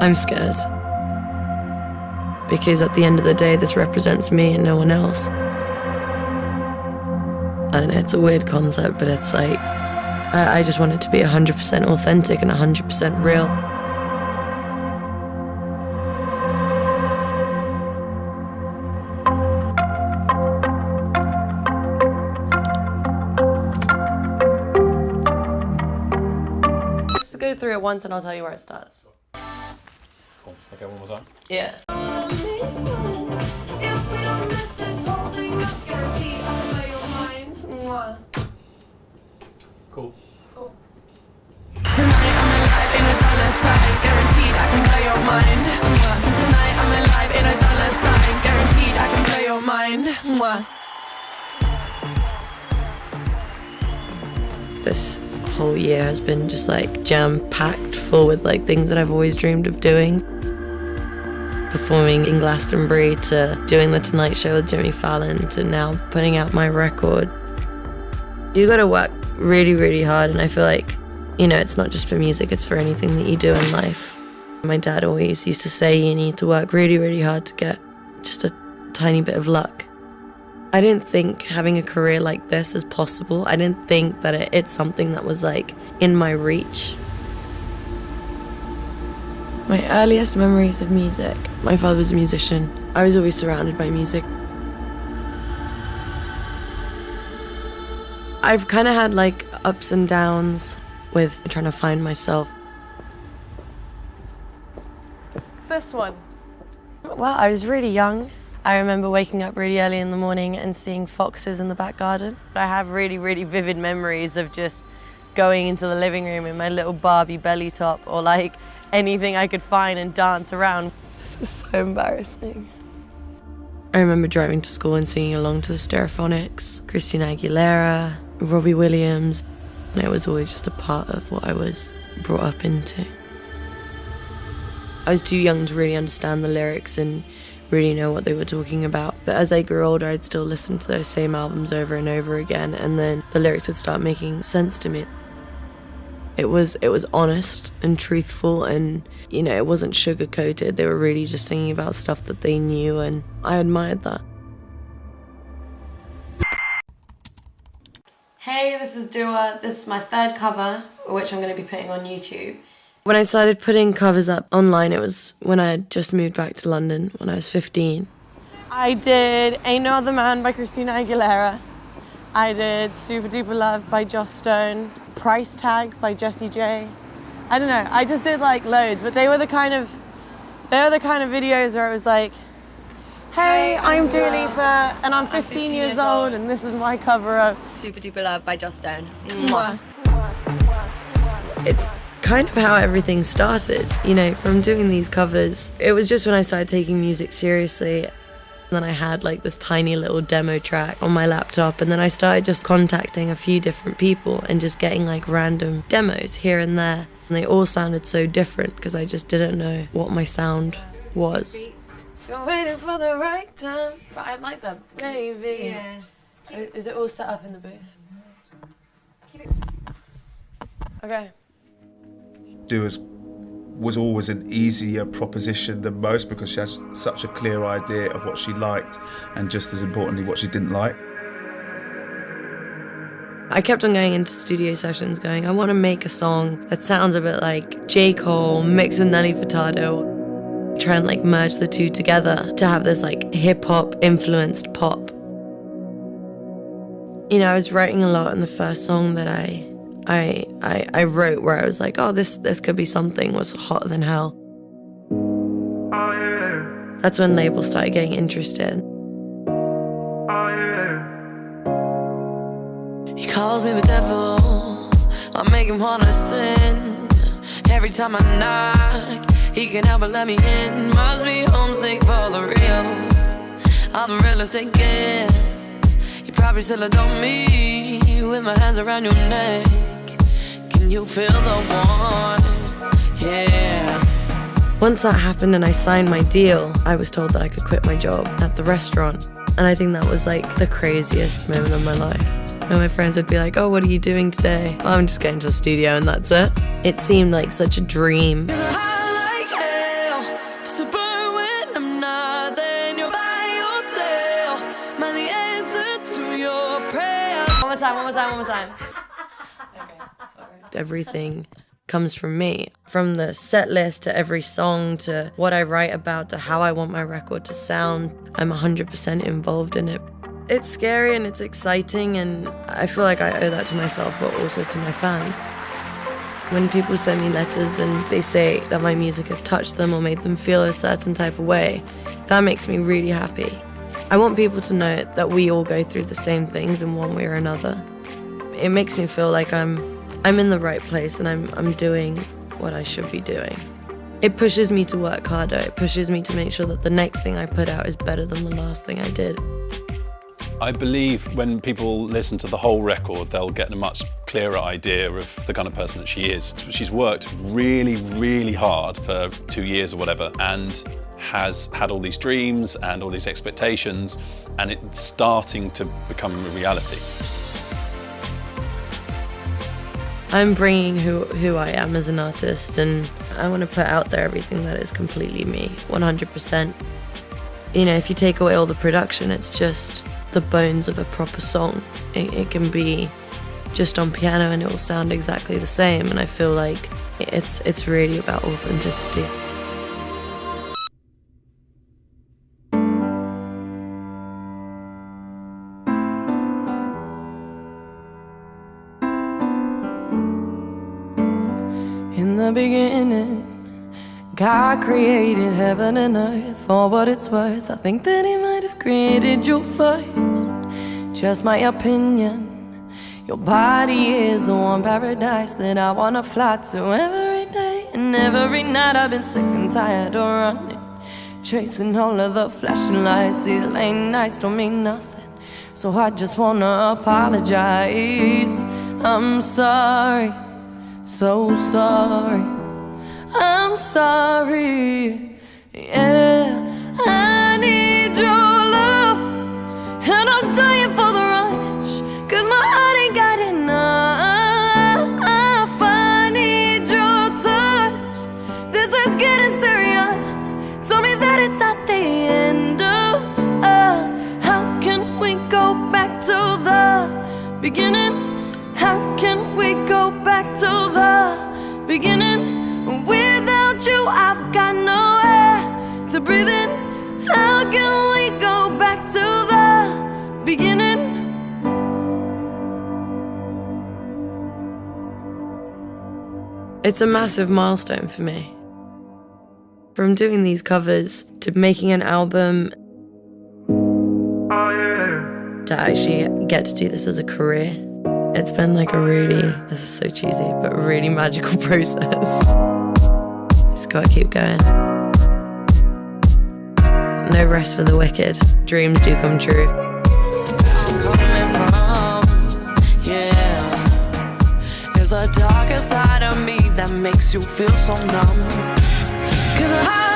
I'm scared. Because at the end of the day, this represents me and no one else. I don't know, it's a weird concept, but it's like, I just want it to be 100% authentic and 100% real. Let's go through it once and I'll tell you where it starts. Cool. Okay, one more time. Yeah. Cool. Tonight I'm alive in a dollar sign, guaranteed I can blow your mind. Tonight I'm alive in a dollar sign, guaranteed I can blow your mind. This whole year has been just like jam-packed full with like things that I've always dreamed of doing. Performing in Glastonbury to doing The Tonight Show with Jimmy Fallon to now putting out my record. You gotta work really, really hard, and I feel like, you know, it's not just for music, it's for anything that you do in life. My dad always used to say you need to work really, really hard to get just a tiny bit of luck. I didn't think having a career like this is possible. I didn't think that it's something that was like in my reach. My earliest memories of music, my father was a musician. I was always surrounded by music. I've kind of had like ups and downs with trying to find myself. It's this one. Well, I was really young. I remember waking up really early in the morning and seeing foxes in the back garden. I have really, really vivid memories of just going into the living room in my little Barbie belly top or like anything I could find and dance around. This is so embarrassing. I remember driving to school and singing along to the Stereophonics, Christina Aguilera, Robbie Williams, and it was always just a part of what I was brought up into. I was too young to really understand the lyrics and really know what they were talking about, but as I grew older I'd still listen to those same albums over and over again, and then the lyrics would start making sense to me. It was honest and truthful, and you know, it wasn't sugar-coated. They were really just singing about stuff that they knew, and I admired that. Hey, this is Dua. This is my third cover, which I'm going to be putting on YouTube. When I started putting covers up online, it was when I had just moved back to London when I was 15. I did Ain't No Other Man by Christina Aguilera. I did Super Duper Love by Joss Stone. Price Tag by Jessie J. I don't know, I just did like loads, but they were the kind of videos where it was like, hey, I'm Dua Lipa and I'm 15 years old and this is my cover of Super Duper Love by Joss Stone. It's kind of how everything started, you know, from doing these covers. It was just when I started taking music seriously. And then I had like this tiny little demo track on my laptop, and then I started just contacting a few different people and just getting like random demos here and there. And they all sounded so different because I just didn't know what my sound was. Been waiting for the right time, but I like that, baby. Yeah. Is it all set up in the booth? Okay. Dua's was always an easier proposition than most because she has such a clear idea of what she liked and, just as importantly, what she didn't like. I kept on going into studio sessions going, I want to make a song that sounds a bit like J. Cole mixed with Nelly Furtado. Try and like merge the two together to have this like hip-hop influenced pop. You know, I was writing a lot, and the first song that I wrote where I was like, oh, this could be something, was Hotter Than Hell. That's when labels started getting interested. He calls me the devil, I make him wanna sin. Every time I knock, he can help but let me in. Must be homesick for the real, all the real estate gets. You probably still adore me, with my hands around your neck. Can you feel the warmth? Yeah. Once that happened and I signed my deal, I was told that I could quit my job at the restaurant. And I think that was like the craziest moment of my life. And my friends would be like, oh, what are you doing today? Oh, I'm just going to the studio and that's it. It seemed like such a dream. Like time. Everything comes from me. From the set list to every song to what I write about to how I want my record to sound. I'm 100% involved in it. It's scary and it's exciting, and I feel like I owe that to myself, but also to my fans. When people send me letters and they say that my music has touched them or made them feel a certain type of way, that makes me really happy. I want people to know that we all go through the same things in one way or another. It makes me feel like I'm in the right place and I'm doing what I should be doing. It pushes me to work harder. It pushes me to make sure that the next thing I put out is better than the last thing I did. I believe when people listen to the whole record, they'll get a much clearer idea of the kind of person that she is. She's worked really, really hard for 2 years or whatever, and has had all these dreams and all these expectations, and it's starting to become a reality. I'm bringing who I am as an artist, and I want to put out there everything that is completely me, 100%. You know, if you take away all the production, it's just the bones of a proper song. It can be just on piano and it will sound exactly the same, and I feel like it's really about authenticity. In the beginning, God created heaven and earth. For what it's worth, I think that He might have created you first. Just my opinion. Your body is the one paradise that I wanna fly to every day and every night. I've been sick and tired of running, chasing all of the flashing lights. These late nights don't mean nothing, so I just wanna apologize. I'm sorry. So sorry, I'm sorry, yeah. I need your love, and I'm dying for the rush, 'cause my heart ain't got enough. I need your touch, this is getting serious. Tell me that it's not the end of us. How can we go back to the beginning? How can we go back to the beginning? Without you, I've got no air to breathe in. How can we go back to the beginning? It's a massive milestone for me. From doing these covers to making an album, to actually get to do this as a career. It's been like a really, this is so cheesy, but a really magical process. Just gotta keep going. No rest for the wicked. Dreams do come true. I'm coming from, yeah. There's a darker side of me that makes you feel so numb. 'Cause I